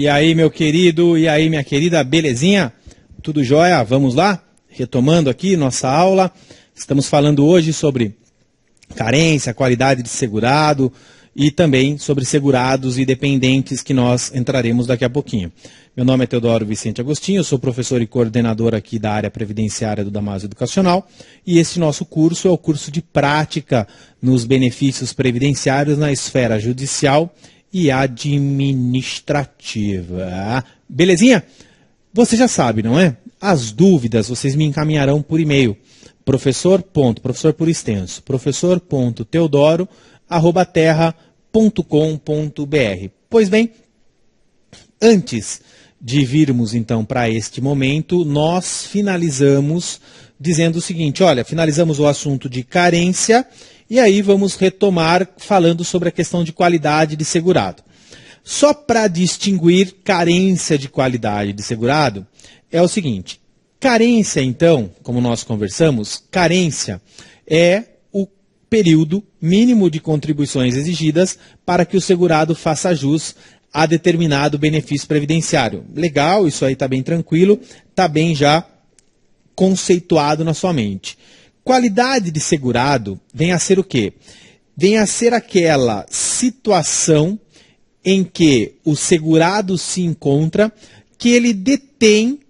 E aí, meu querido, e aí, minha querida, belezinha? Tudo jóia? Vamos lá? Retomando aqui nossa aula. Estamos falando hoje sobre carência, qualidade de segurado e também sobre segurados e dependentes, que nós entraremos daqui a pouquinho. Meu nome é Teodoro Vicente Agostinho, eu sou professor e coordenador aqui da área previdenciária do Damásio Educacional, e este nosso curso é o curso de prática nos benefícios previdenciários na esfera judicial e administrativa. Belezinha? Você já sabe, não é? As dúvidas vocês me encaminharão por e-mail. Professor por extenso, professor.teodoro@terra.com.br. Pois bem, antes de virmos então para este momento, nós finalizamos dizendo o seguinte, olha, finalizamos o assunto de carência e aí vamos retomar falando sobre a questão de qualidade de segurado. Só para distinguir carência de qualidade de segurado, é o seguinte, carência então, como nós conversamos, carência é o período mínimo de contribuições exigidas para que o segurado faça jus a determinado benefício previdenciário. Legal, isso aí está bem tranquilo, está bem já conceituado na sua mente. Qualidade de segurado vem a ser o quê? Vem a ser aquela situação em que o segurado se encontra, que ele detém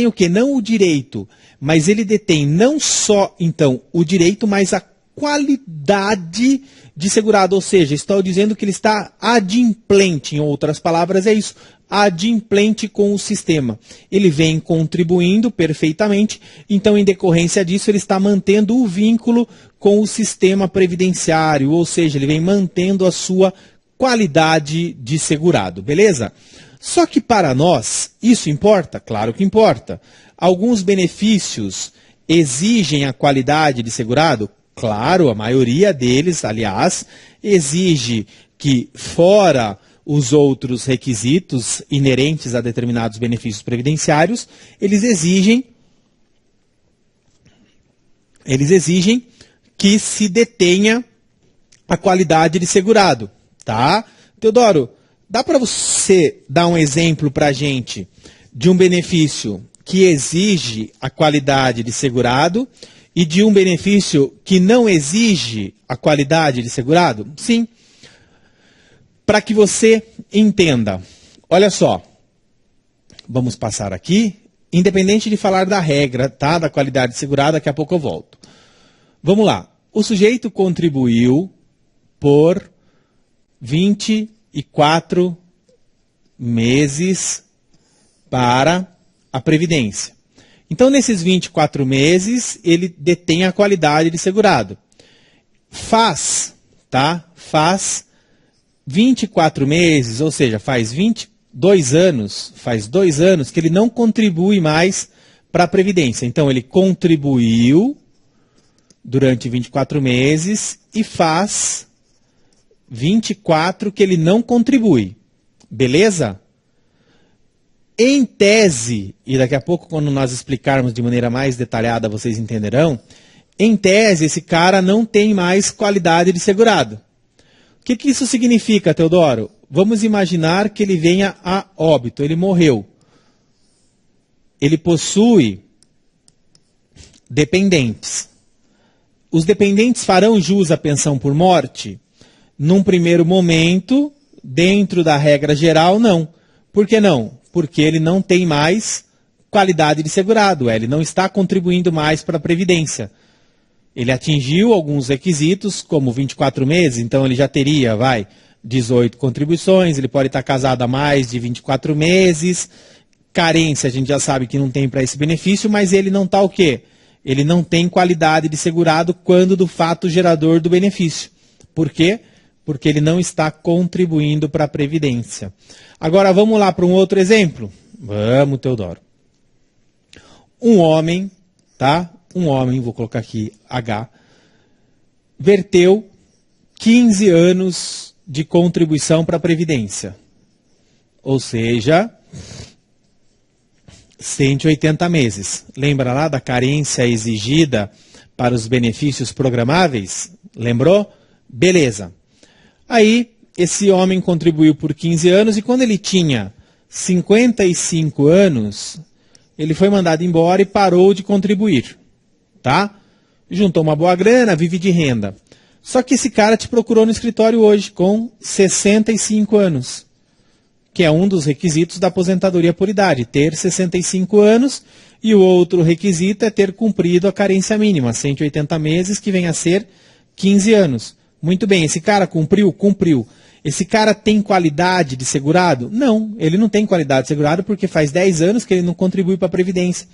o quê? Não o direito, mas ele detém não só, então, o direito, mas a qualidade de segurado, ou seja, estou dizendo que ele está adimplente, em outras palavras é isso, adimplente com o sistema. Ele vem contribuindo perfeitamente, então em decorrência disso ele está mantendo o vínculo com o sistema previdenciário, ou seja, ele vem mantendo a sua qualidade de segurado, beleza? Só que para nós, isso importa? Claro que importa. Alguns benefícios exigem a qualidade de segurado? Claro, a maioria deles, aliás, exige que, fora os outros requisitos inerentes a determinados benefícios previdenciários, eles exigem que se detenha a qualidade de segurado, tá? Teodoro, dá para você dar um exemplo para a gente de um benefício que exige a qualidade de segurado e de um benefício que não exige a qualidade de segurado? Sim. Para que você entenda, olha só, vamos passar aqui, independente de falar da regra, tá, da qualidade de segurado, daqui a pouco eu volto. Vamos lá, o sujeito contribuiu por 24 meses para a Previdência. Então, nesses 24 meses, ele detém a qualidade de segurado. Faz 24 meses, ou seja, faz 2 anos que ele não contribui mais para a Previdência. Então, ele contribuiu durante 24 meses e faz 24 que ele não contribui. Beleza? Em tese, e daqui a pouco quando nós explicarmos de maneira mais detalhada vocês entenderão, em tese esse cara não tem mais qualidade de segurado. O que isso significa, Teodoro? Vamos imaginar que ele venha a óbito, ele morreu. Ele possui dependentes. Os dependentes farão jus à pensão por morte? Num primeiro momento, dentro da regra geral, não. Por que não? Porque ele não tem mais qualidade de segurado, ele não está contribuindo mais para a Previdência. Ele atingiu alguns requisitos, como 24 meses, então ele já teria, 18 contribuições, ele pode estar casado há mais de 24 meses, carência a gente já sabe que não tem para esse benefício, mas ele não está o quê? Ele não tem qualidade de segurado quando do fato gerador do benefício. Por quê? Porque ele não está contribuindo para a Previdência. Agora vamos lá para um outro exemplo. Vamos, Teodoro. Um homem, tá? Um homem, vou colocar aqui H, verteu 15 anos de contribuição para a Previdência. Ou seja, 180 meses. Lembra lá da carência exigida para os benefícios programáveis? Lembrou? Beleza. Aí, esse homem contribuiu por 15 anos e quando ele tinha 55 anos, ele foi mandado embora e parou de contribuir, tá? Juntou uma boa grana, vive de renda. Só que esse cara te procurou no escritório hoje com 65 anos, que é um dos requisitos da aposentadoria por idade, ter 65 anos, e o outro requisito é ter cumprido a carência mínima, 180 meses, que vem a ser 15 anos. Muito bem, esse cara cumpriu? Cumpriu. Esse cara tem qualidade de segurado? Não, ele não tem qualidade de segurado porque faz 10 anos que ele não contribui para a Previdência.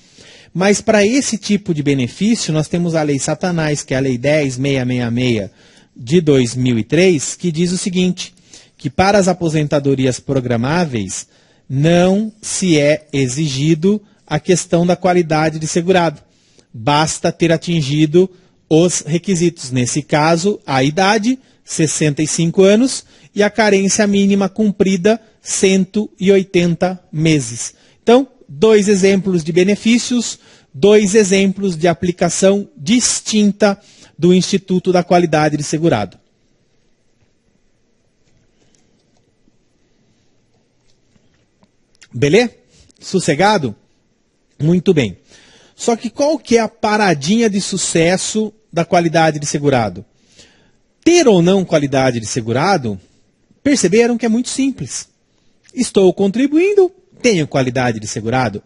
Mas para esse tipo de benefício, nós temos a Lei Satanás, que é a Lei 10.666 de 2003, que diz o seguinte, que para as aposentadorias programáveis não se é exigido a questão da qualidade de segurado. Basta ter atingido os requisitos. Nesse caso, a idade, 65 anos, e a carência mínima cumprida, 180 meses. Então, 2 exemplos de benefícios, 2 exemplos de aplicação distinta do Instituto da Qualidade de Segurado. Beleza? Sossegado? Muito bem. Só que qual que é a paradinha de sucesso da qualidade de segurado? Ter ou não qualidade de segurado, perceberam que é muito simples. Estou contribuindo, tenho qualidade de segurado.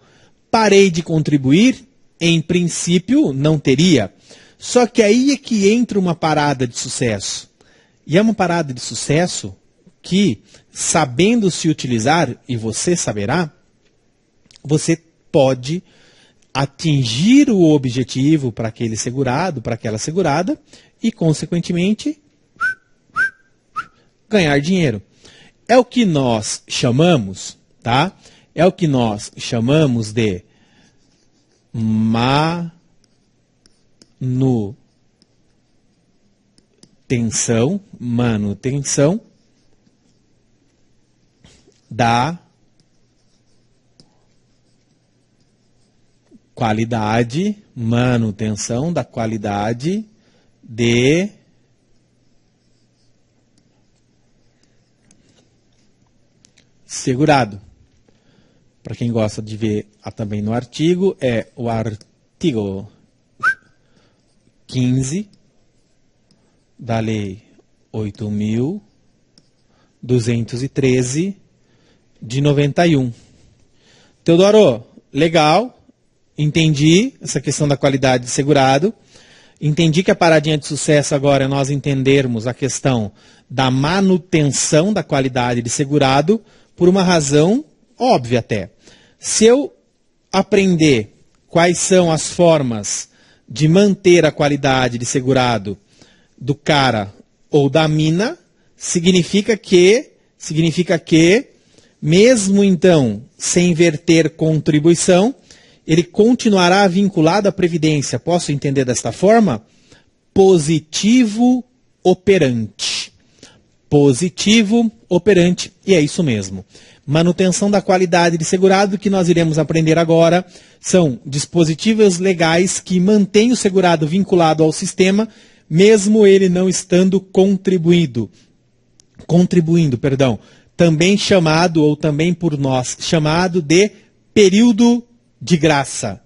Parei de contribuir, em princípio não teria. Só que aí é que entra uma parada de sucesso. E é uma parada de sucesso que, sabendo se utilizar, e você saberá, você pode atingir o objetivo para aquele segurado, para aquela segurada, e, consequentemente, ganhar dinheiro. É o que nós chamamos, tá? É o que nós chamamos de manutenção da qualidade, manutenção da qualidade de segurado. Para quem gosta de ver também no artigo, é o artigo 15 da Lei 8.213 de 91. Teodoro, legal, entendi essa questão da qualidade de segurado, entendi que a paradinha de sucesso agora é nós entendermos a questão da manutenção da qualidade de segurado por uma razão óbvia até. Se eu aprender quais são as formas de manter a qualidade de segurado do cara ou da mina, significa que, mesmo então, sem verter contribuição, ele continuará vinculado à Previdência. Posso entender desta forma? Positivo operante. Positivo operante, e é isso mesmo. Manutenção da qualidade de segurado, que nós iremos aprender agora, são dispositivos legais que mantêm o segurado vinculado ao sistema, mesmo ele não estando contribuindo, também chamado, ou também por nós, chamado de período de graça.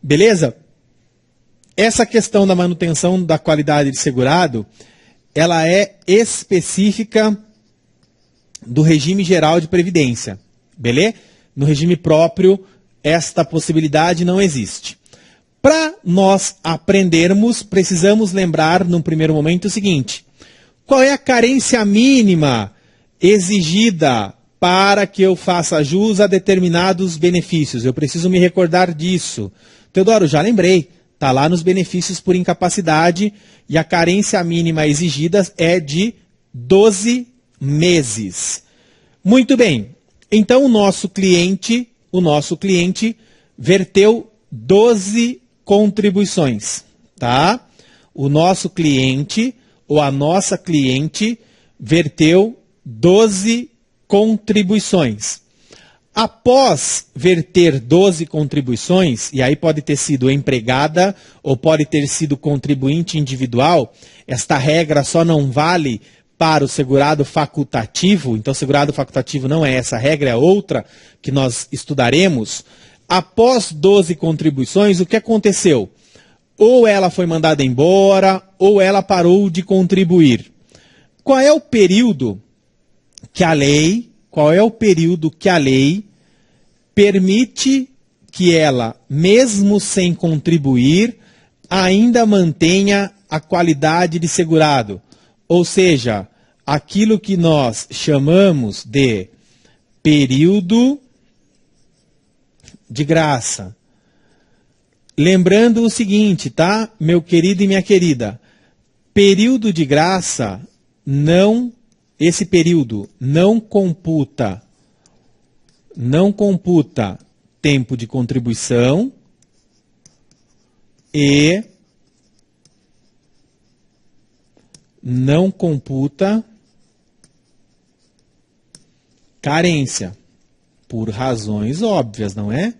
Beleza? Essa questão da manutenção da qualidade de segurado, ela é específica do regime geral de previdência. Beleza? No regime próprio, esta possibilidade não existe. Para nós aprendermos, precisamos lembrar, num primeiro momento, o seguinte: qual é a carência mínima exigida para que eu faça jus a determinados benefícios? Eu preciso me recordar disso. Teodoro, já lembrei. Está lá nos benefícios por incapacidade e a carência mínima exigida é de 12 meses. Muito bem. Então o nosso cliente verteu 12 contribuições, tá? O nosso cliente ou a nossa cliente verteu 12 contribuições. Após verter 12 contribuições, e aí pode ter sido empregada ou pode ter sido contribuinte individual, esta regra só não vale para o segurado facultativo, então segurado facultativo não é essa regra, é outra que nós estudaremos. Após 12 contribuições, o que aconteceu? Ou ela foi mandada embora, ou ela parou de contribuir. Qual é o período que a lei permite que ela, mesmo sem contribuir, ainda mantenha a qualidade de segurado? Ou seja, aquilo que nós chamamos de período de graça. Lembrando o seguinte, tá, meu querido e minha querida, período de graça esse período não computa tempo de contribuição e não computa carência, por razões óbvias, não é?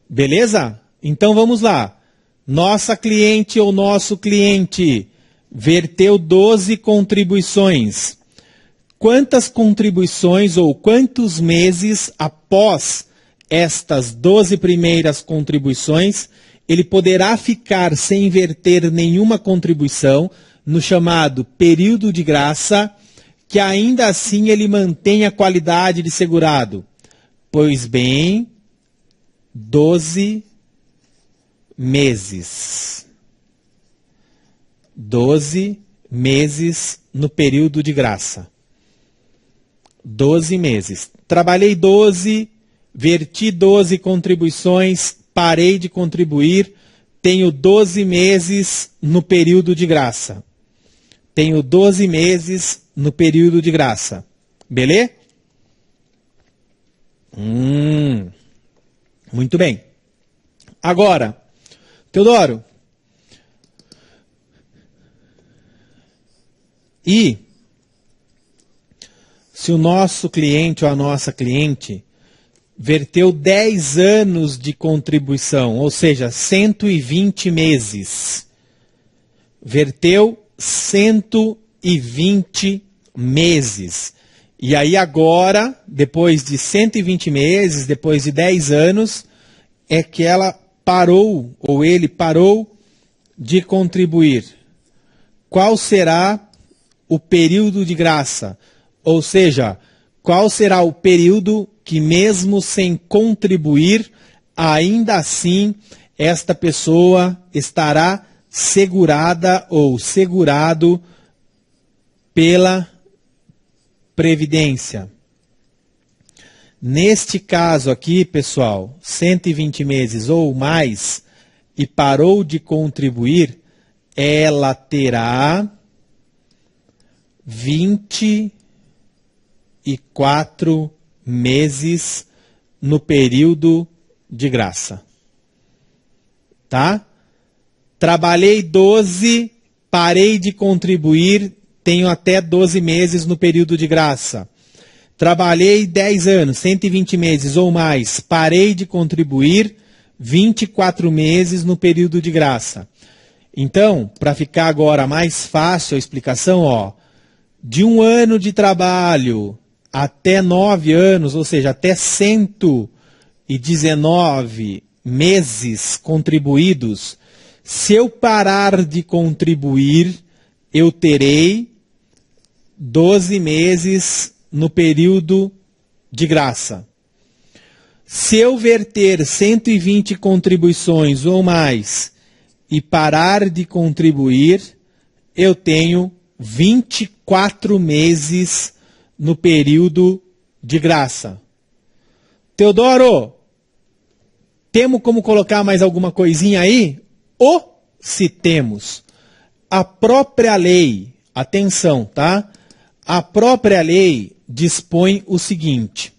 Beleza? Então vamos lá. Nossa cliente ou nosso cliente verteu 12 contribuições. Quantas contribuições ou quantos meses após estas 12 primeiras contribuições ele poderá ficar sem verter nenhuma contribuição no chamado período de graça, que ainda assim ele mantém a qualidade de segurado? Pois bem, 12 meses. 12 meses no período de graça. 12 meses. Trabalhei 12, verti 12 contribuições, parei de contribuir, tenho 12 meses no período de graça. Tenho 12 meses no período de graça. Beleza? Muito bem. Agora, Teodoro, e se o nosso cliente ou a nossa cliente verteu 10 anos de contribuição, ou seja, 120 meses, verteu 120 meses. E aí agora, depois de 120 meses, depois de 10 anos, é que ela parou, ou ele parou de contribuir. Qual será o período de graça? Ou seja, qual será o período que mesmo sem contribuir, ainda assim, esta pessoa estará segurada ou segurado pela Previdência? Neste caso aqui, pessoal, 120 meses ou mais, e parou de contribuir, ela terá 24 meses no período de graça. Tá? Trabalhei 12, parei de contribuir, tenho até 12 meses no período de graça. Trabalhei 10 anos, 120 meses ou mais, parei de contribuir, 24 meses no período de graça. Então, para ficar agora mais fácil a explicação, ó, de 1 ano de trabalho até 9 anos, ou seja, até 119 meses contribuídos, se eu parar de contribuir, eu terei 12 meses no período de graça. Se eu verter 120 contribuições ou mais e parar de contribuir, eu tenho 24 meses no período de graça. Teodoro, temos como colocar mais alguma coisinha aí? Ou se temos, a própria lei, atenção, tá? A própria lei dispõe o seguinte: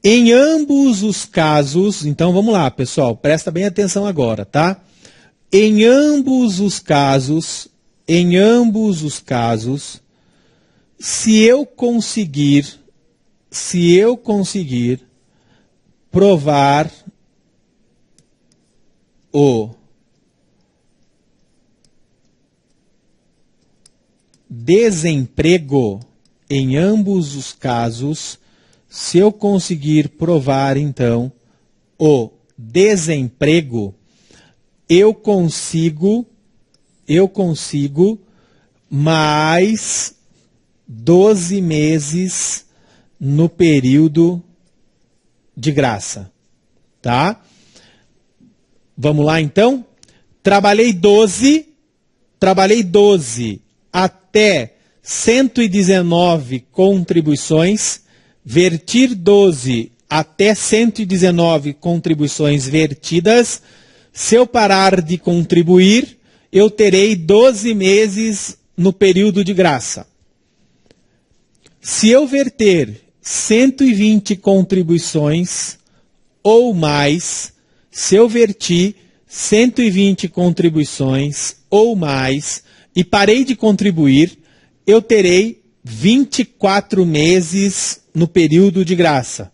em ambos os casos, então vamos lá, pessoal, presta bem atenção agora, tá? Em ambos os casos, se eu conseguir provar o desemprego, em ambos os casos, se eu conseguir provar, então, o desemprego, eu consigo mais 12 meses no período de graça, tá? Vamos lá, então? Trabalhei 12 até 119 contribuições, vertir 12 até 119 contribuições vertidas. Se eu parar de contribuir, eu terei 12 meses no período de graça. Se eu verter 120 contribuições ou mais, se eu verti 120 contribuições ou mais e parei de contribuir, eu terei 24 meses no período de graça.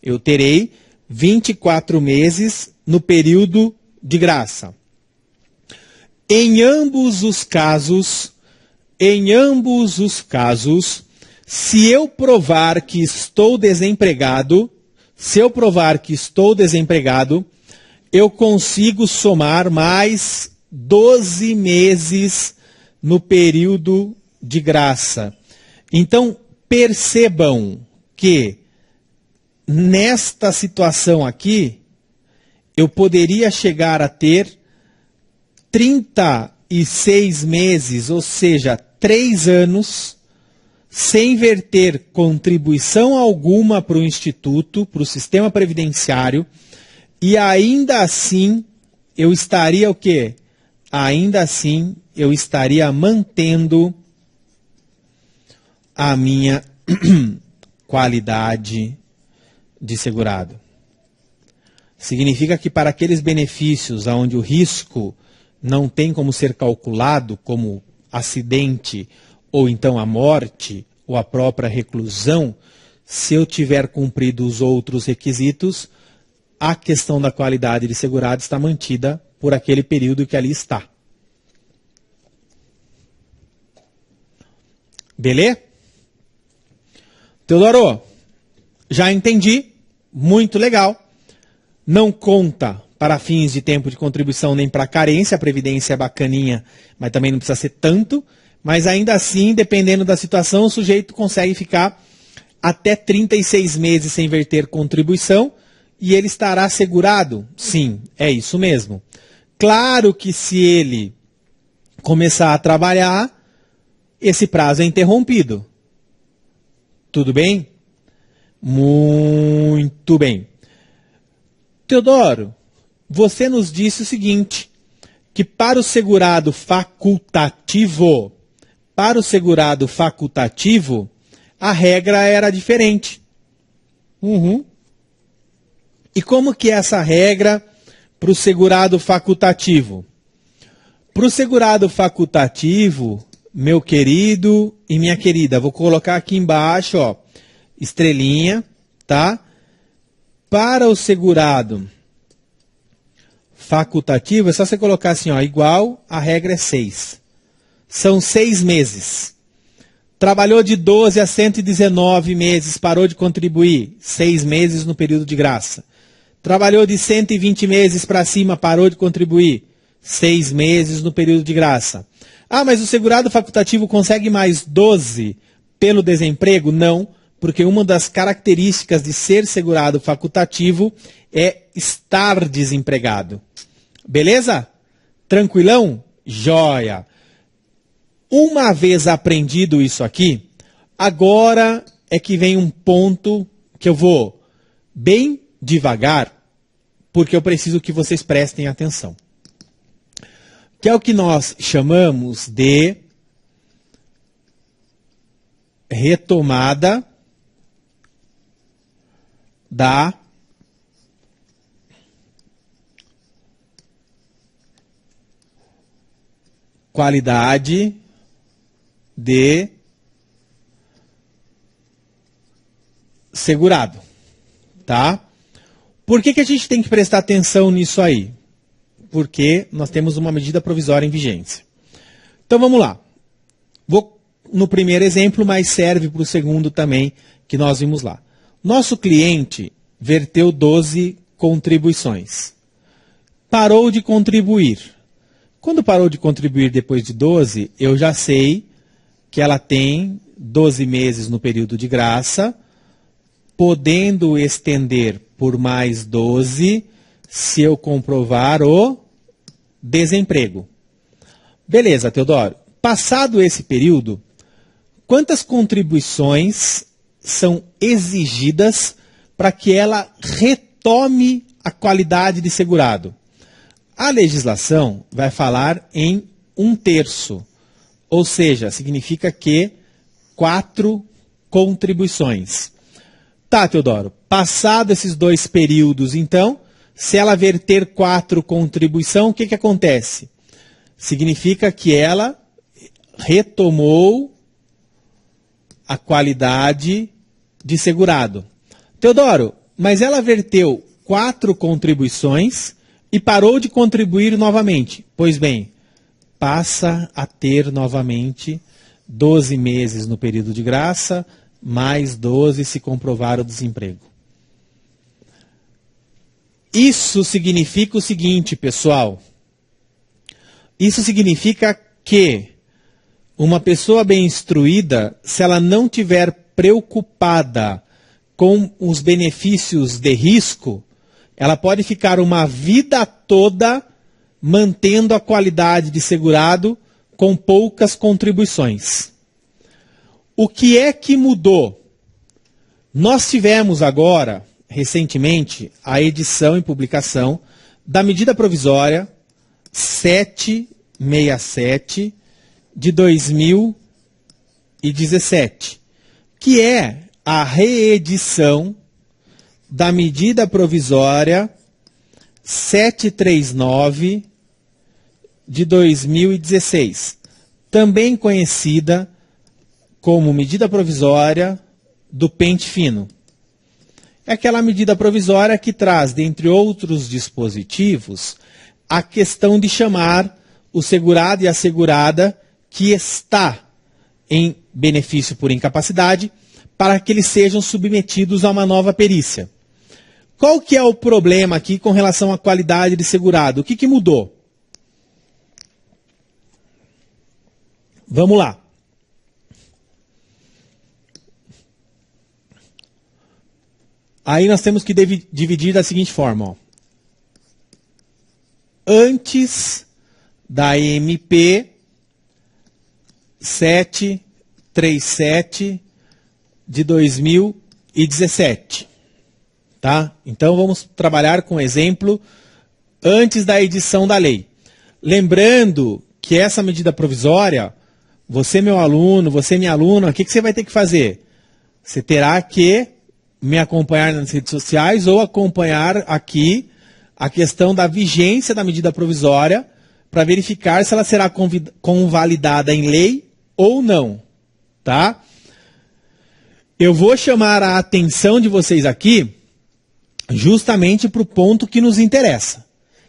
Eu terei 24 meses no período de graça. Em ambos os casos, se eu provar que estou desempregado, eu consigo somar mais 12 meses no período de graça. Então, percebam que nesta situação aqui, eu poderia chegar a ter 36 meses, ou seja, 3 anos, sem verter contribuição alguma para o Instituto, para o sistema previdenciário, e ainda assim eu estaria o quê? Ainda assim eu estaria mantendo a minha qualidade de segurado. Significa que para aqueles benefícios onde o risco não tem como ser calculado, como acidente, ou então a morte, ou a própria reclusão, se eu tiver cumprido os outros requisitos, a questão da qualidade de segurado está mantida por aquele período que ali está. Beleza? Teodoro, já entendi, muito legal. Não conta para fins de tempo de contribuição nem para carência, a previdência é bacaninha, mas também não precisa ser tanto. Mas ainda assim, dependendo da situação, o sujeito consegue ficar até 36 meses sem verter contribuição e ele estará segurado? Sim, é isso mesmo. Claro que se ele começar a trabalhar, esse prazo é interrompido. Tudo bem? Muito bem. Teodoro, você nos disse o seguinte, que para o segurado facultativo, a regra era diferente. E como que é essa regra para o segurado facultativo? Para o segurado facultativo, meu querido e minha querida, vou colocar aqui embaixo, ó, estrelinha, tá? Para o segurado facultativo, é só você colocar assim, ó, igual, a regra é 6. São 6 meses. Trabalhou de 12 a 119 meses, parou de contribuir, 6 meses no período de graça. Trabalhou de 120 meses para cima, parou de contribuir, 6 meses no período de graça. Ah, mas o segurado facultativo consegue mais 12 pelo desemprego? Não, porque uma das características de ser segurado facultativo é estar desempregado. Beleza? Tranquilão? Joia! Uma vez aprendido isso aqui, agora é que vem um ponto que eu vou bem devagar, porque eu preciso que vocês prestem atenção. Que é o que nós chamamos de retomada da qualidade de segurado, tá? Por que a gente tem que prestar atenção nisso aí? Porque nós temos uma medida provisória em vigência. Então vamos lá. Vou no primeiro exemplo, mas serve para o segundo também, que nós vimos lá. Nosso cliente verteu 12 contribuições. Parou de contribuir. Quando parou de contribuir depois de 12, eu já sei que ela tem 12 meses no período de graça, podendo estender por mais 12 se eu comprovar o desemprego. Beleza, Teodoro. Passado esse período, quantas contribuições são exigidas para que ela retome a qualidade de segurado? A legislação vai falar em 1/3, ou seja, significa que 4 contribuições. Tá, Teodoro, passado esses 2 períodos, então, se ela verter 4 contribuições, o que acontece? Significa que ela retomou a qualidade de segurado. Teodoro, mas ela verteu 4 contribuições e parou de contribuir novamente. Pois bem, passa a ter novamente 12 meses no período de graça, mais 12 se comprovar o desemprego. Isso significa o seguinte, pessoal. Isso significa que uma pessoa bem instruída, se ela não tiver preocupada com os benefícios de risco, ela pode ficar uma vida toda mantendo a qualidade de segurado com poucas contribuições. O que é que mudou? Nós tivemos agora, recentemente, a edição e publicação da medida provisória 767 de 2017, que é a reedição da medida provisória 739 de 2016, também conhecida como medida provisória do pente fino. É aquela medida provisória que traz, dentre outros dispositivos, a questão de chamar o segurado e a segurada que está em benefício por incapacidade para que eles sejam submetidos a uma nova perícia. Qual que é o problema aqui com relação à qualidade de segurado? O que mudou? Vamos lá. Aí nós temos que dividir da seguinte forma. Ó. Antes da MP 737 de 2017. Tá? Então vamos trabalhar com o exemplo antes da edição da lei. Lembrando que essa medida provisória, você meu aluno, você minha aluna, o que você vai ter que fazer? Você terá que me acompanhar nas redes sociais ou acompanhar aqui a questão da vigência da medida provisória para verificar se ela será convalidada em lei ou não. Tá? Eu vou chamar a atenção de vocês aqui justamente para o ponto que nos interessa,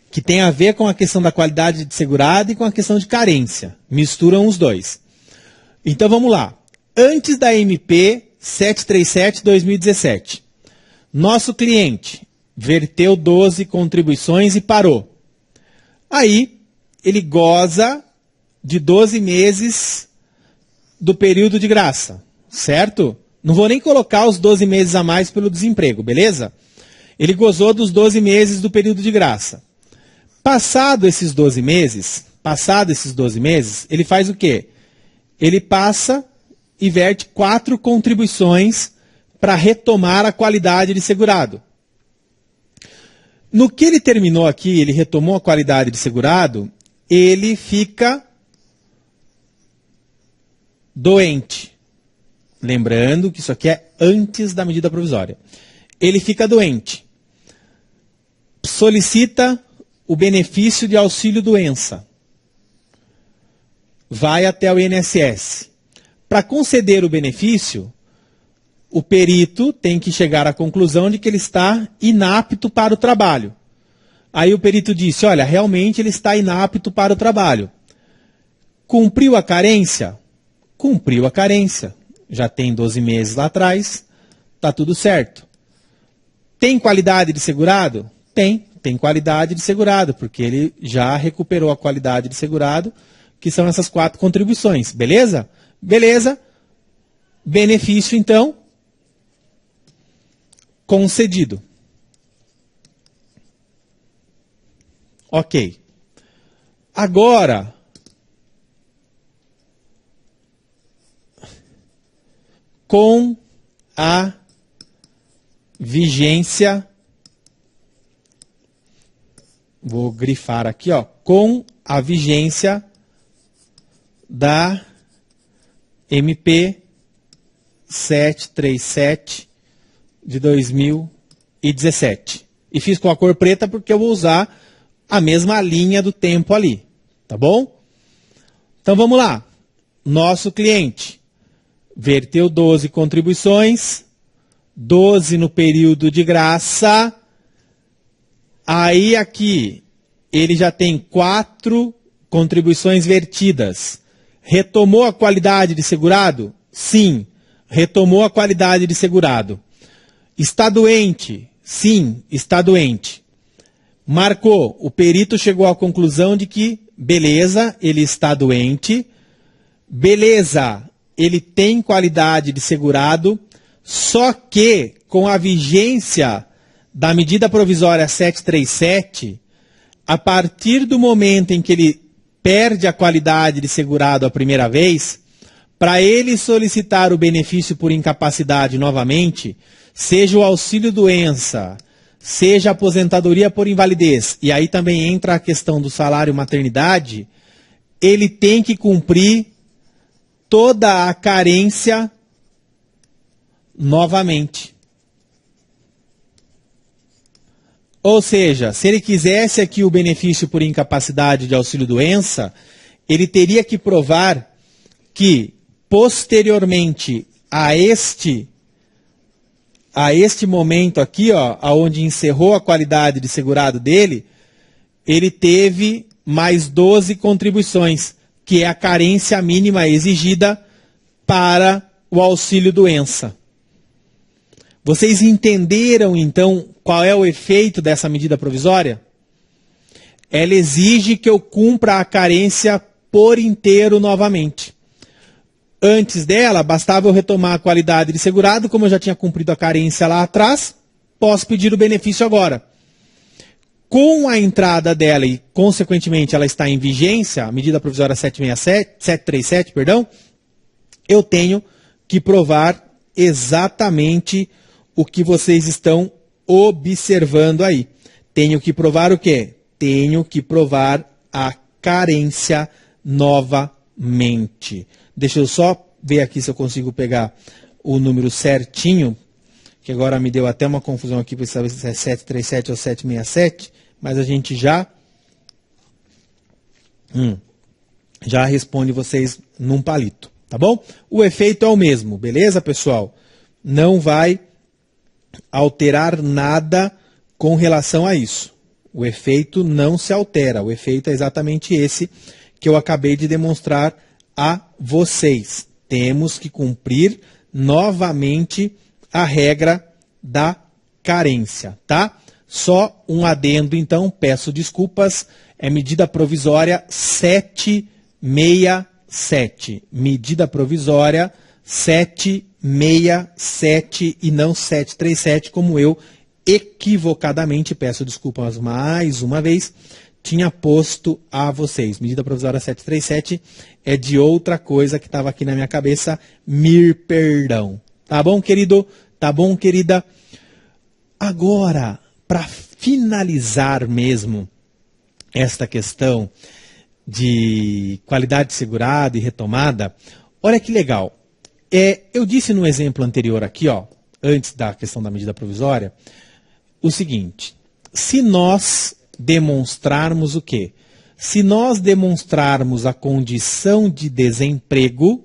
que tem a ver com a questão da qualidade de segurado e com a questão de carência. Misturam os dois. Então vamos lá. Antes da MP 737/2017, nosso cliente verteu 12 contribuições e parou. Aí ele goza de 12 meses do período de graça, certo? Não vou nem colocar os 12 meses a mais pelo desemprego, beleza? Ele gozou dos 12 meses do período de graça. Passado esses 12 meses, ele faz o quê? Ele passa e verte 4 contribuições para retomar a qualidade de segurado. No que ele terminou aqui, ele retomou a qualidade de segurado, ele fica doente. Lembrando que isso aqui é antes da medida provisória. Ele fica doente. Solicita o benefício de auxílio-doença. Vai até o INSS. Para conceder o benefício, o perito tem que chegar à conclusão de que ele está inapto para o trabalho. Aí o perito disse, olha, realmente ele está inapto para o trabalho. Cumpriu a carência? cumpriu a carência. Já tem 12 meses lá atrás, tá tudo certo. Tem qualidade de segurado? Tem qualidade de segurado, porque ele já recuperou a qualidade de segurado, que são essas 4 contribuições. Beleza? Beleza. Benefício, então, concedido. Ok. Agora, com a vigência, vou grifar aqui, ó, com a vigência da MP 737 de 2017. E fiz com a cor preta porque eu vou usar a mesma linha do tempo ali, tá bom? Então vamos lá. Nosso cliente verteu 12 contribuições, 12 no período de graça. Aí aqui ele já tem 4 contribuições vertidas. Retomou a qualidade de segurado? Sim, retomou a qualidade de segurado. Está doente? Sim, está doente. Marcou, o perito chegou à conclusão de que, beleza, ele está doente, beleza, ele tem qualidade de segurado, só que com a vigência da medida provisória 737, a partir do momento em que ele perde a qualidade de segurado a primeira vez, para ele solicitar o benefício por incapacidade novamente, seja o auxílio-doença, seja a aposentadoria por invalidez, e aí também entra a questão do salário maternidade, ele tem que cumprir toda a carência novamente. Ou seja, se ele quisesse aqui o benefício por incapacidade de auxílio-doença, ele teria que provar que, posteriormente a este momento aqui, ó, onde encerrou a qualidade de segurado dele, ele teve mais 12 contribuições, que é a carência mínima exigida para o auxílio-doença. Vocês entenderam, então, qual é o efeito dessa medida provisória? Ela exige que eu cumpra a carência por inteiro novamente. Antes dela, bastava eu retomar a qualidade de segurado, como eu já tinha cumprido a carência lá atrás, posso pedir o benefício agora. Com a entrada dela e, consequentemente, ela está em vigência, a medida provisória 737, eu tenho que provar exatamente o que vocês estão observando aí. Tenho que provar o quê? Tenho que provar a carência novamente. Deixa eu só ver aqui se eu consigo pegar o número certinho, que agora me deu até uma confusão aqui para saber se é 737 ou 767, mas a gente já responde vocês num palito, tá bom? O efeito é o mesmo, beleza, pessoal? Não vai alterar nada com relação a isso. O efeito não se altera, o efeito é exatamente esse que eu acabei de demonstrar a vocês. Temos que cumprir novamente a regra da carência, tá? Só um adendo, então, peço desculpas, é medida provisória 767. Medida provisória 767 e não 737, como eu equivocadamente, peço desculpas mais uma vez, tinha posto a vocês. Medida provisória 737 é de outra coisa que estava aqui na minha cabeça. Perdão. Tá bom, querido? Tá bom, querida? Agora, para finalizar mesmo esta questão de qualidade de segurado e retomada, olha que legal. Eu disse no exemplo anterior aqui, ó, antes da questão da medida provisória, o seguinte: se nós demonstrarmos o quê? Se nós demonstrarmos a condição de desemprego,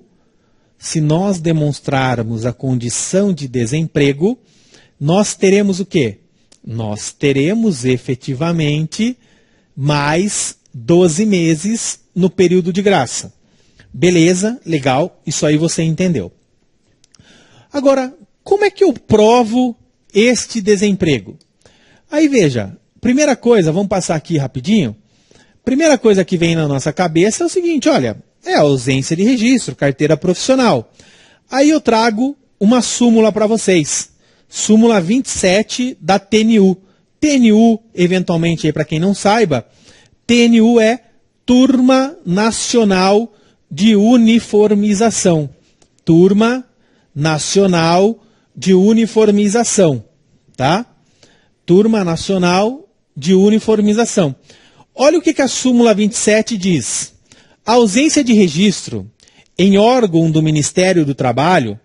nós teremos o quê? Nós teremos efetivamente mais 12 meses no período de graça. Beleza, legal, isso aí você entendeu. Agora, como é que eu provo este desemprego? Aí veja, primeira coisa, vamos passar aqui rapidinho. Primeira coisa que vem na nossa cabeça é o seguinte, olha, é a ausência de registro, carteira profissional. Aí eu trago uma súmula para vocês. Súmula 27 da TNU. TNU, eventualmente, para quem não saiba, TNU é Turma Nacional de Uniformização. Turma Nacional de Uniformização, tá? Turma Nacional de Uniformização. Olha o que a súmula 27 diz. A ausência de registro em órgão do Ministério do Trabalho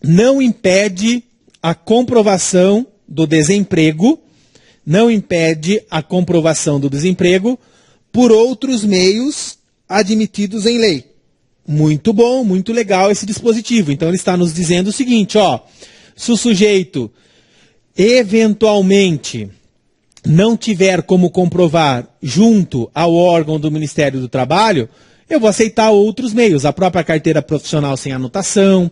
não impede a comprovação do desemprego, por outros meios admitidos em lei. Muito bom, muito legal esse dispositivo. Então ele está nos dizendo o seguinte, ó, se o sujeito eventualmente não tiver como comprovar junto ao órgão do Ministério do Trabalho, eu vou aceitar outros meios, a própria carteira profissional sem anotação,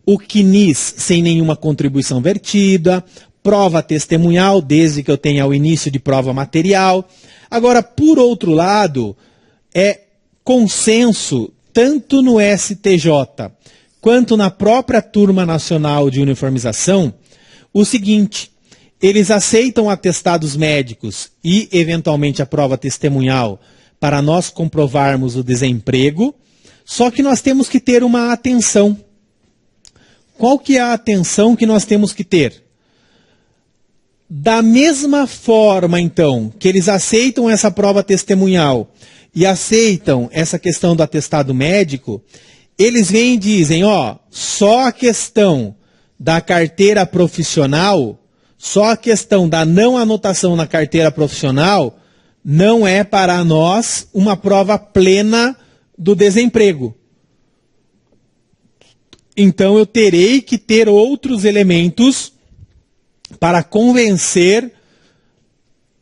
o CNIS sem nenhuma contribuição vertida, prova testemunhal, desde que eu tenha o início de prova material. Agora, por outro lado, é consenso, tanto no STJ quanto na própria Turma Nacional de Uniformização, o seguinte, eles aceitam atestados médicos e, eventualmente, a prova testemunhal para nós comprovarmos o desemprego, só que nós temos que ter uma atenção. Qual que é a atenção que nós temos que ter? Da mesma forma, então, que eles aceitam essa prova testemunhal e aceitam essa questão do atestado médico, eles vêm e dizem, ó, só a questão da carteira profissional, só a questão da não anotação na carteira profissional não é para nós uma prova plena do desemprego. Então eu terei que ter outros elementos para convencer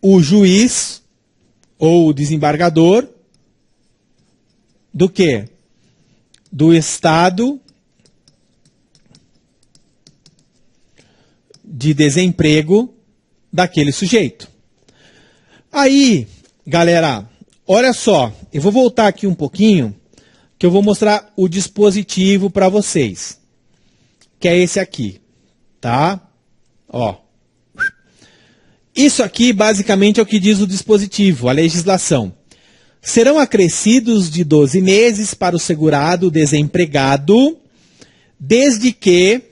o juiz ou o desembargador do quê? Do estado de desemprego daquele sujeito. Aí, galera, olha só, eu vou voltar aqui um pouquinho, que eu vou mostrar o dispositivo para vocês, que é esse aqui, tá? Ó. Isso aqui, basicamente, é o que diz o dispositivo, a legislação. Serão acrescidos de 12 meses para o segurado desempregado, desde que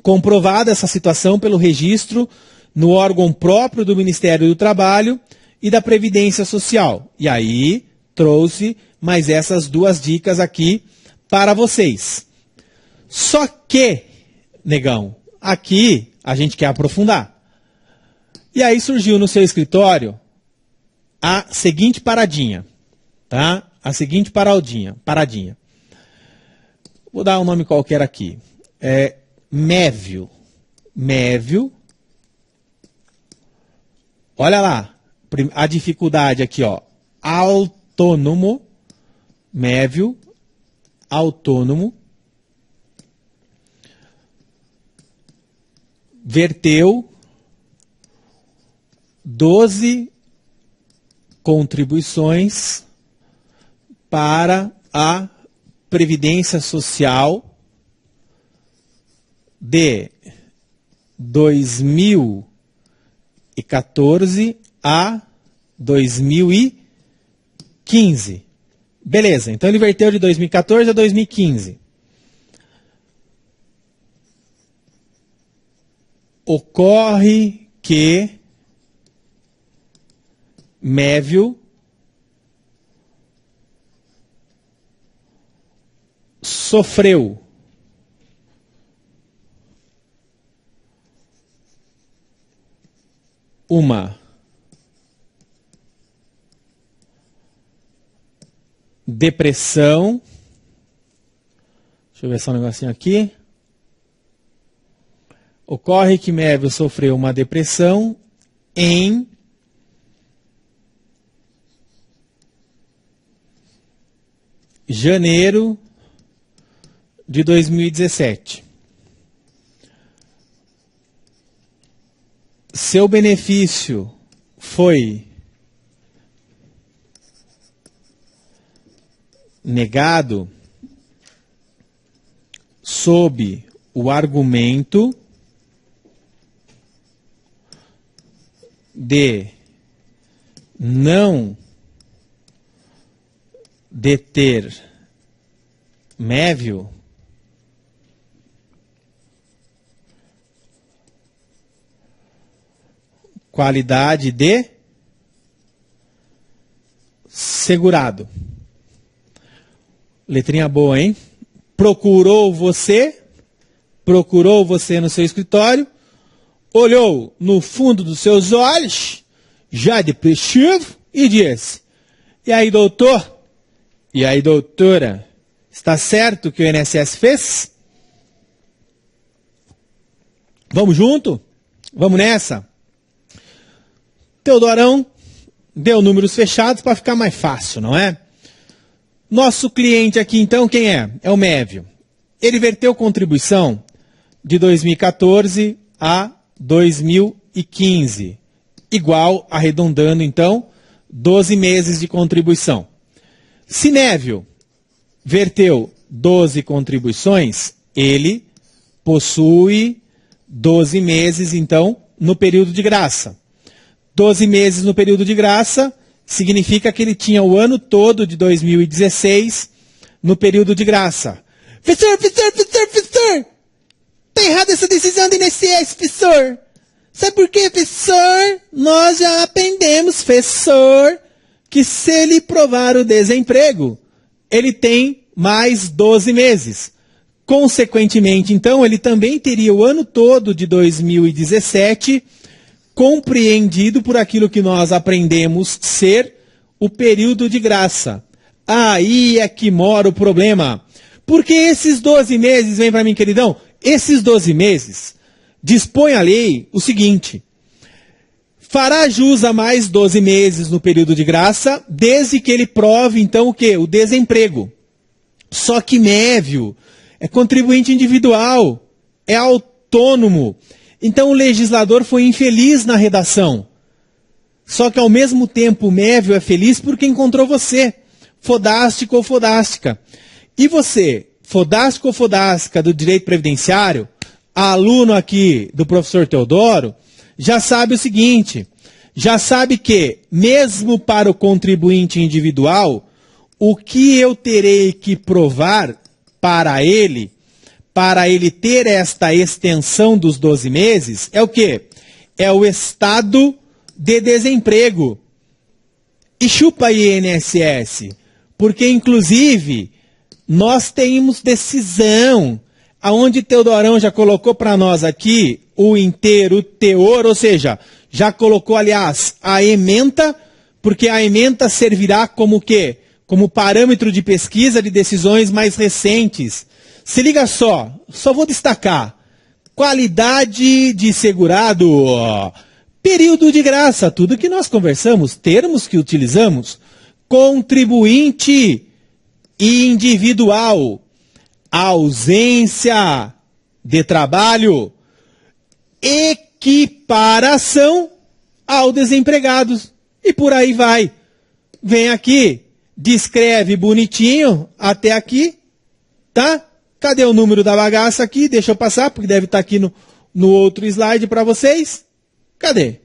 comprovada essa situação pelo registro no órgão próprio do Ministério do Trabalho e da Previdência Social. E aí, trouxe mais essas duas dicas aqui para vocês. Só que, negão, aqui a gente quer aprofundar. E aí surgiu no seu escritório a seguinte paradinha, tá? A seguinte paradinha. Vou dar um nome qualquer aqui. Mévio. Olha lá, a dificuldade aqui, ó. Autônomo. Mévio. Autônomo. Verteu 12 contribuições para a Previdência Social de 2014 a 2015. Beleza, então ele verteu de 2014 a 2015. Ocorre que Mévio sofreu uma depressão. Deixa eu ver só um negocinho aqui. Ocorre que Mévio sofreu uma depressão em janeiro de 2017. Seu benefício foi negado sob o argumento de não deter mévio qualidade de segurado. Letrinha boa, hein? Procurou você no seu escritório, olhou no fundo dos seus olhos, já depressivo, e disse: e aí, doutor? E aí, doutora? Está certo o que o INSS fez? Vamos junto? Vamos nessa? Teodorão deu números fechados para ficar mais fácil, não é? Nosso cliente aqui, então, quem é? É o Mévio. Ele verteu contribuição de 2014 a 2015. Igual, arredondando, então, 12 meses de contribuição. Se Mévio verteu 12 contribuições, ele possui 12 meses, então, no período de graça. 12 meses no período de graça significa que ele tinha o ano todo de 2016 no período de graça. Professor! Tá errada essa decisão do INSS, professor! Sabe por quê, professor? Nós já aprendemos, professor, que se ele provar o desemprego, ele tem mais 12 meses. Consequentemente, então, ele também teria o ano todo de 2017 compreendido por aquilo que nós aprendemos ser o período de graça. Aí é que mora o problema. Porque esses 12 meses, vem para mim, queridão, esses 12 meses, dispõe a lei o seguinte: fará jus a mais 12 meses no período de graça, desde que ele prove, então, o quê? O desemprego. Só que Mévio é contribuinte individual, é autônomo. Então o legislador foi infeliz na redação. Só que ao mesmo tempo o Mévio é feliz porque encontrou você, fodástico ou fodástica. E você, fodástico ou fodástica do direito previdenciário, aluno aqui do professor Teodoro, já sabe o seguinte, já sabe que, mesmo para o contribuinte individual, o que eu terei que provar para ele ter esta extensão dos 12 meses, é o quê? É o estado de desemprego. E chupa aí, INSS, porque, inclusive, nós temos decisão, aonde Teodorão já colocou para nós aqui o inteiro teor, ou seja, já colocou, aliás, a ementa, porque a ementa servirá como o quê? Como parâmetro de pesquisa de decisões mais recentes. Se liga só vou destacar. Qualidade de segurado, período de graça, tudo que nós conversamos, termos que utilizamos, contribuinte individual, ausência de trabalho, equiparação ao desempregado. E por aí vai. Vem aqui, descreve bonitinho até aqui, tá? Cadê o número da bagaça aqui? Deixa eu passar, porque deve estar aqui no outro slide para vocês. Cadê?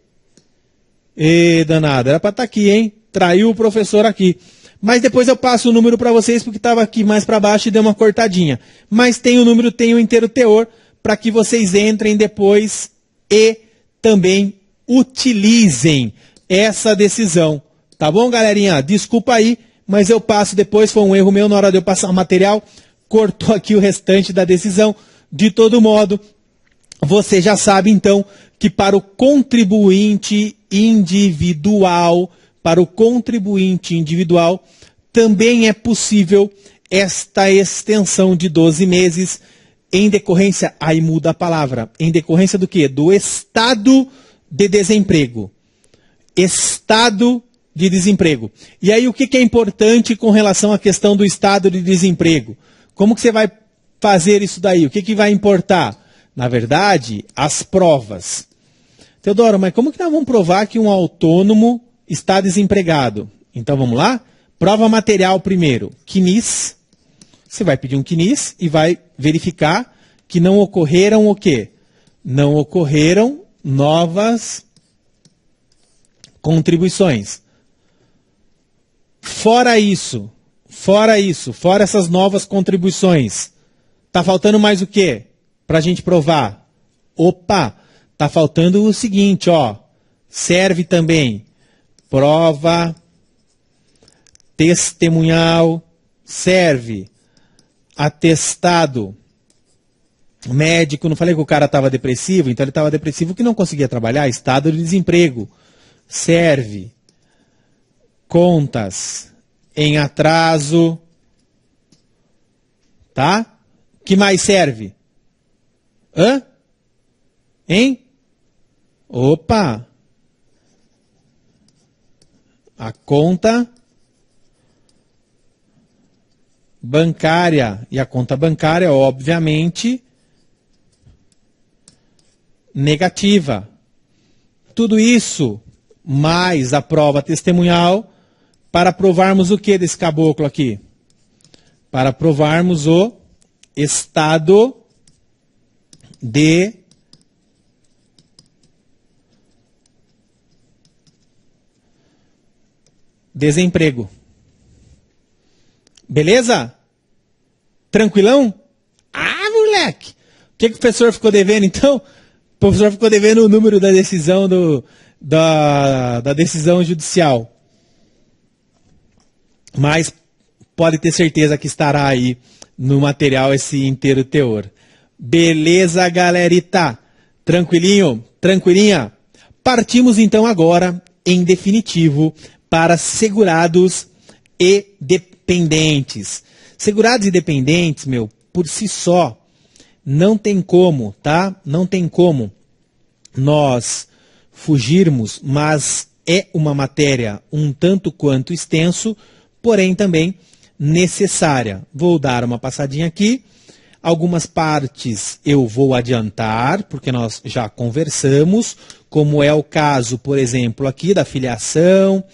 Ê, danado, era para estar aqui, hein? Traiu o professor aqui. Mas depois eu passo o número para vocês, porque estava aqui mais para baixo e deu uma cortadinha. Mas tem o número, tem o inteiro teor, para que vocês entrem depois e também utilizem essa decisão. Tá bom, galerinha? Desculpa aí, mas eu passo depois, foi um erro meu na hora de eu passar o material. Cortou aqui o restante da decisão. De todo modo, você já sabe, então, que para o contribuinte individual, também é possível esta extensão de 12 meses em decorrência, aí muda a palavra, em decorrência do quê? Do estado de desemprego. Estado de desemprego. E aí o que é importante com relação à questão do estado de desemprego? Como que você vai fazer isso daí? O que vai importar? Na verdade, as provas. Teodoro, mas como que nós vamos provar que um autônomo está desempregado? Então vamos lá? Prova material primeiro. CNIS. Você vai pedir um CNIS e vai verificar que não ocorreram o quê? Não ocorreram novas contribuições. Fora essas novas contribuições, tá faltando mais o quê? Para a gente provar. Opa, tá faltando o seguinte, ó. Serve também prova testemunhal, serve atestado médico. Não falei que o cara estava depressivo? Então ele estava depressivo que não conseguia trabalhar, estado de desemprego. Serve contas em atraso, tá? Que mais serve? Hã? Hein? Opa! A conta bancária. E a conta bancária, obviamente, negativa. Tudo isso, mais a prova testemunhal, para provarmos o que desse caboclo aqui? Para provarmos o estado de desemprego. Beleza? Tranquilão? Ah, moleque! O que o professor ficou devendo, então? O professor ficou devendo o número da decisão da decisão judicial. Mas pode ter certeza que estará aí no material esse inteiro teor. Beleza, galerita? Tranquilinho? Tranquilinha? Partimos então agora, em definitivo, para segurados e dependentes. Segurados e dependentes, por si só, não tem como, tá? Não tem como nós fugirmos, mas é uma matéria um tanto quanto extenso, porém também necessária. Vou dar uma passadinha aqui. Algumas partes eu vou adiantar, porque nós já conversamos, como é o caso, por exemplo, aqui da filiação.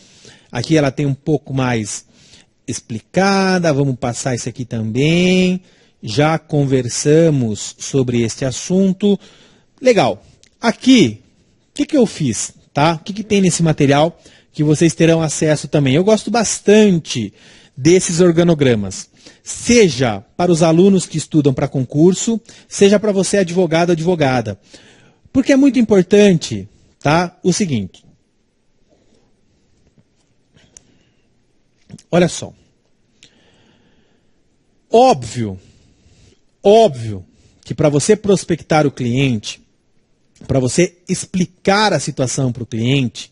Aqui ela tem um pouco mais explicada, vamos passar isso aqui também. Já conversamos sobre este assunto. Legal. Aqui, o que eu fiz? Tá? O que tem nesse material que vocês terão acesso também? Eu gosto bastante desses organogramas. Seja para os alunos que estudam para concurso, seja para você advogado ou advogada. Porque é muito importante, tá? O seguinte. Olha só. Óbvio que para você prospectar o cliente, para você explicar a situação para o cliente,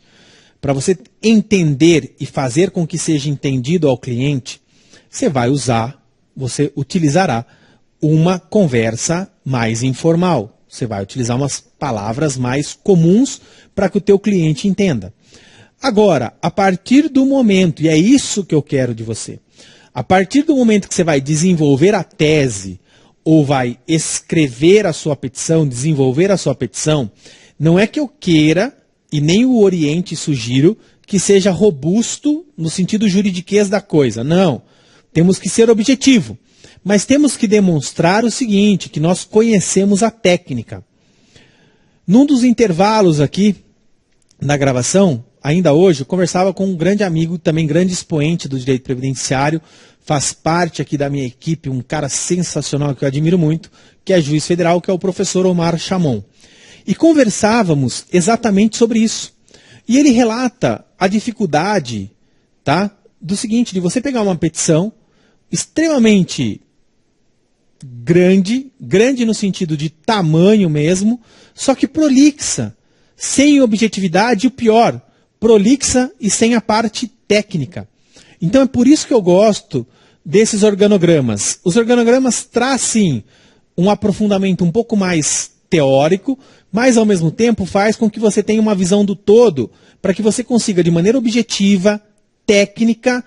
para você entender e fazer com que seja entendido ao cliente, você utilizará uma conversa mais informal. Você vai utilizar umas palavras mais comuns para que o teu cliente entenda. Agora, a partir do momento, e é isso que eu quero de você, a partir do momento que você vai desenvolver a tese, ou vai escrever a sua petição, desenvolver a sua petição, não é que eu queira, e nem o oriente e sugiro, que seja robusto no sentido juridiquês da coisa. Não. Temos que ser objetivo. Mas temos que demonstrar o seguinte, que nós conhecemos a técnica. Num dos intervalos aqui, na gravação, ainda hoje, eu conversava com um grande amigo, também grande expoente do direito previdenciário, faz parte aqui da minha equipe, um cara sensacional que eu admiro muito, que é juiz federal, que é o professor Omar Chamon. E conversávamos exatamente sobre isso. E ele relata a dificuldade, tá, do seguinte, de você pegar uma petição extremamente grande no sentido de tamanho mesmo, só que prolixa, sem objetividade e o pior, prolixa e sem a parte técnica. Então é por isso que eu gosto desses organogramas. Os organogramas trazem um aprofundamento um pouco mais teórico, mas ao mesmo tempo faz com que você tenha uma visão do todo, para que você consiga, de maneira objetiva, técnica,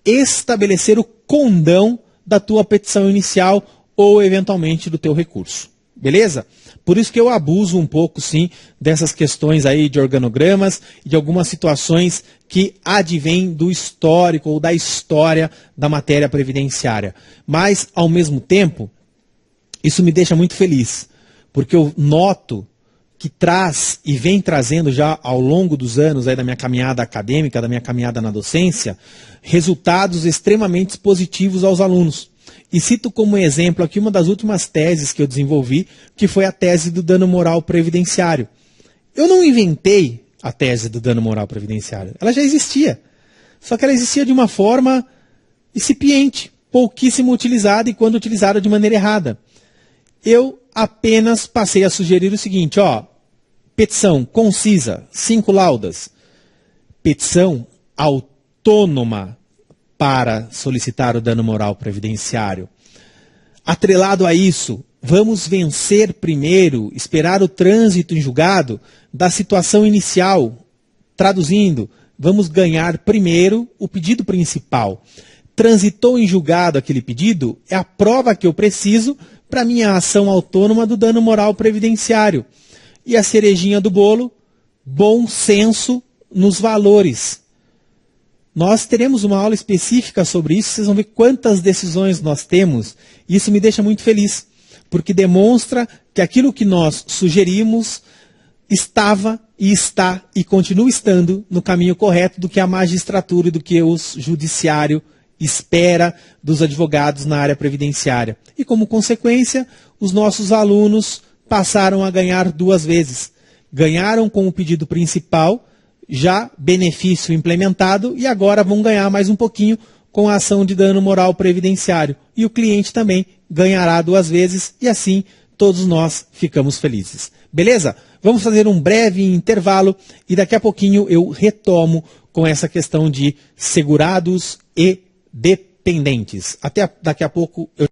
estabelecer o condão da tua petição inicial ou, eventualmente, do teu recurso. Beleza? Por isso que eu abuso um pouco, sim, dessas questões aí de organogramas e de algumas situações que advêm do histórico ou da história da matéria previdenciária. Mas, ao mesmo tempo, isso me deixa muito feliz, porque eu noto que traz e vem trazendo já ao longo dos anos aí da minha caminhada acadêmica, da minha caminhada na docência, resultados extremamente positivos aos alunos. E cito como exemplo aqui uma das últimas teses que eu desenvolvi, que foi a tese do dano moral previdenciário. Eu não inventei a tese do dano moral previdenciário, ela já existia. Só que ela existia de uma forma incipiente, pouquíssimo utilizada e quando utilizada de maneira errada. Eu apenas passei a sugerir o seguinte, petição concisa, 5 laudas, petição autônoma para solicitar o dano moral previdenciário. Atrelado a isso, vamos vencer primeiro, esperar o trânsito em julgado da situação inicial. Traduzindo, vamos ganhar primeiro o pedido principal. Transitou em julgado aquele pedido, é a prova que eu preciso para minha ação autônoma do dano moral previdenciário. E a cerejinha do bolo, bom senso nos valores. Nós teremos uma aula específica sobre isso, vocês vão ver quantas decisões nós temos, e isso me deixa muito feliz, porque demonstra que aquilo que nós sugerimos estava e está e continua estando no caminho correto do que a magistratura e do que o judiciário espera dos advogados na área previdenciária. E como consequência, os nossos alunos passaram a ganhar 2 vezes. Ganharam com o pedido principal, já benefício implementado, e agora vão ganhar mais um pouquinho com a ação de dano moral previdenciário. E o cliente também ganhará 2 vezes, e assim todos nós ficamos felizes. Beleza? Vamos fazer um breve intervalo e daqui a pouquinho eu retomo com essa questão de segurados e dependentes. Até daqui a pouco eu